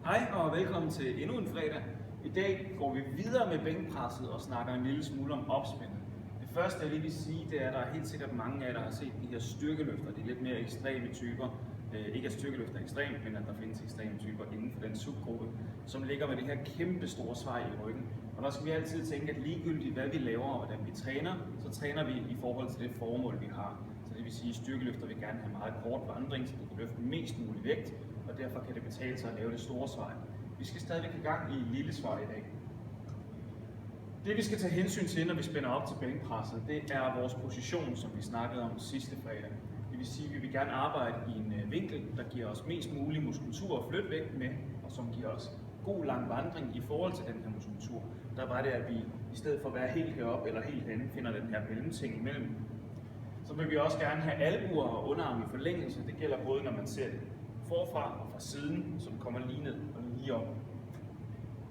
Hej og velkommen til endnu en fredag. I dag går vi videre med bænkpresset og snakker en lille smule om opspændet. Det første jeg lige vil sige, det er, at der er helt sikkert mange af jer, der har set de her styrkeløfter. De lidt mere ekstreme typer. Ikke at styrkeløfter er ekstremt, men at der findes ekstreme typer inden for den subgruppe, som ligger med det her kæmpe store svej i ryggen. Og der skal vi altid tænke, at ligegyldigt hvad vi laver og hvordan vi træner, så træner vi i forhold til det formål, vi har. Så det vil sige, at styrkeløfter vil gerne have meget kort vandring, så du kan løfte mest mulig vægt, og derfor kan det betale sig at lave det store svej. Vi skal stadigvæk i gang i lille svej i dag. Det vi skal tage hensyn til, når vi spænder op til bænkpresset, det er vores position, som vi snakkede om sidste fredag. Det vil sige, at vi vil gerne arbejde i en vinkel, der giver os mest mulig muskulatur at flytte vægt med, og som giver os god lang vandring i forhold til den her muskulatur. Der var det, at vi i stedet for at være helt heroppe eller helt henne, finder den her mellemting imellem. Så vil vi også gerne have albuer og underarm i forlængelse. Det gælder både, når man ser det forfra og fra siden, som kommer lige ned og lige op.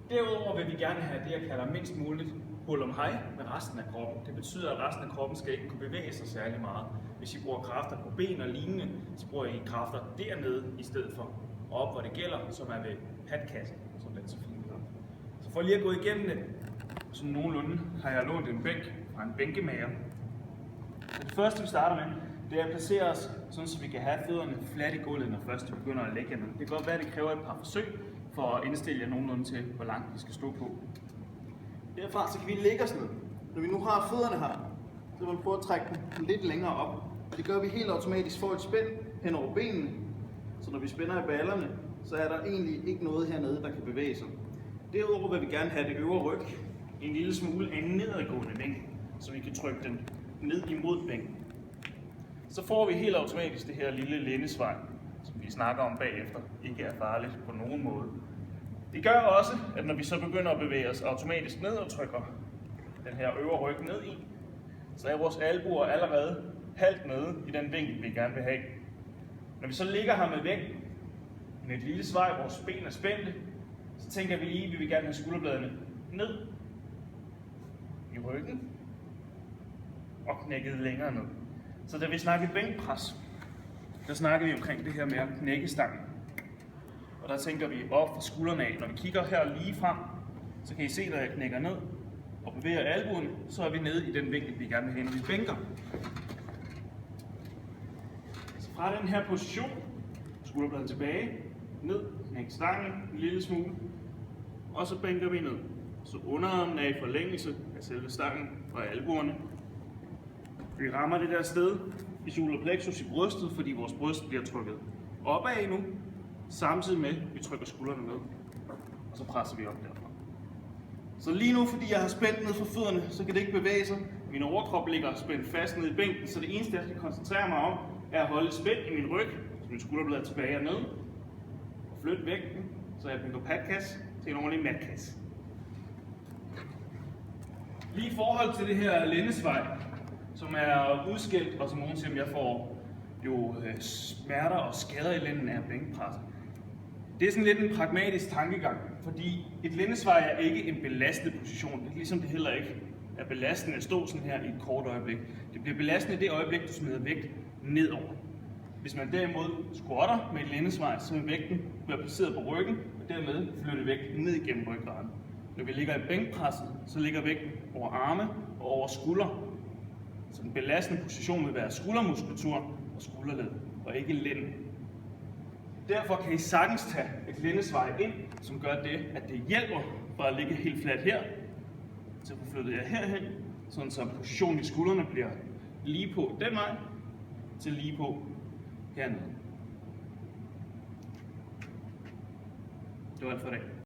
Derudover vil vi gerne have det, jeg kalder mindst muligt hul om hej med resten af kroppen. Det betyder, at resten af kroppen skal ikke kunne bevæge sig særlig meget. Hvis I bruger kræfter på ben og lignende, så bruger I kræfter dernede i stedet for op, hvor det gælder, som er ved patkassen, som den så fint hedder. Så for lige at gå igennem det, så nogenlunde har jeg lånt en bænk fra en bænkemager. Det første vi starter med, det er at placere os, sådan så vi kan have fødderne fladt i gulvet, når først vi begynder at lægge jer ned. Det kan godt være, at det kræver et par forsøg for at indstille jer nogenlunde til, hvor langt vi skal stå på. Derfra så kan vi lægge os ned. Når vi nu har fødderne her, så vil vi prøve at trække dem lidt længere op. Og det gør vi helt automatisk for et spænd hen over benene. Så når vi spænder i ballerne, så er der egentlig ikke noget hernede, der kan bevæge sig. Derudover vil vi gerne have det øvre ryg en lille smule af en nedadgående vinkel, så vi kan trykke den ned imod bænken. Så får vi helt automatisk det her lille lændesvej, som vi snakker om bagefter, ikke er farligt på nogen måde. Det gør også, at når vi så begynder at bevæge os automatisk ned og trykker den her øvre ryg ned i, så er vores albuer allerede halvt nede i den vinkel, vi gerne vil have. Når vi så ligger her med vægt, med et lille svej, vores ben er spændte, så tænker vi lige, at vi vil gerne have skulderbladene ned i ryggen og knækket længere ned. Så da vi snakkede bænkpres, der snakkede vi omkring det her med at knække stangen. Og der tænker vi op fra skuldrene af. Når vi kigger her lige frem, så kan I se, at jeg knækker ned og bevæger albuen, så er vi nede i den vinkel, vi gerne vil have, når vi bænker. Så fra den her position, skulderbladet tilbage, ned, knæk stangen en lille smule, og så bænker vi ned. Så underarmen er i forlængelse af selve stangen fra albuerne. Vi rammer det der sted i solar plexus i brystet, fordi vores bryst bliver trykket opad nu, samtidig med, at vi trykker skuldrene ned, og så presser vi op derfra. Så lige nu, fordi jeg har spændt ned for fødderne, så kan det ikke bevæge sig. Min overkrop ligger spændt fast ned i bænken, så det eneste, jeg skal koncentrere mig om, er at holde spændt i min ryg, så min skulderblad tilbage og ned, og flytte vægten, så jeg kan gå patkasse til en ordentlig matkasse. Lige i forhold til det her lændesvej, som er udskilt, og som nogen siger, at jeg får jo smerter og skader i lænden af bænkpres. Det er sådan lidt en pragmatisk tankegang, fordi et lændesvej er ikke en belastende position, ligesom det heller ikke er belastende at stå sådan her i et kort øjeblik. Det bliver belastende i det øjeblik, du smider vægt nedover. Hvis man derimod squatter med et lændesvej, så vil vægten være placeret på ryggen, og dermed flytte vægten ned igennem ryggraden. Når vi ligger i bænkpresset, så ligger vægten over arme og over skuldre. Så den belastende position vil være skuldermuskulatur og skulderled, og ikke lænden. Derfor kan I sagtens tage et lændesvej ind, som gør det, at det hjælper fra at ligge helt fladt her, til at få flyttet jer herhen, sådan så positionen i skuldrene bliver lige på den vej, til lige på hernede. Det var alt for i dag.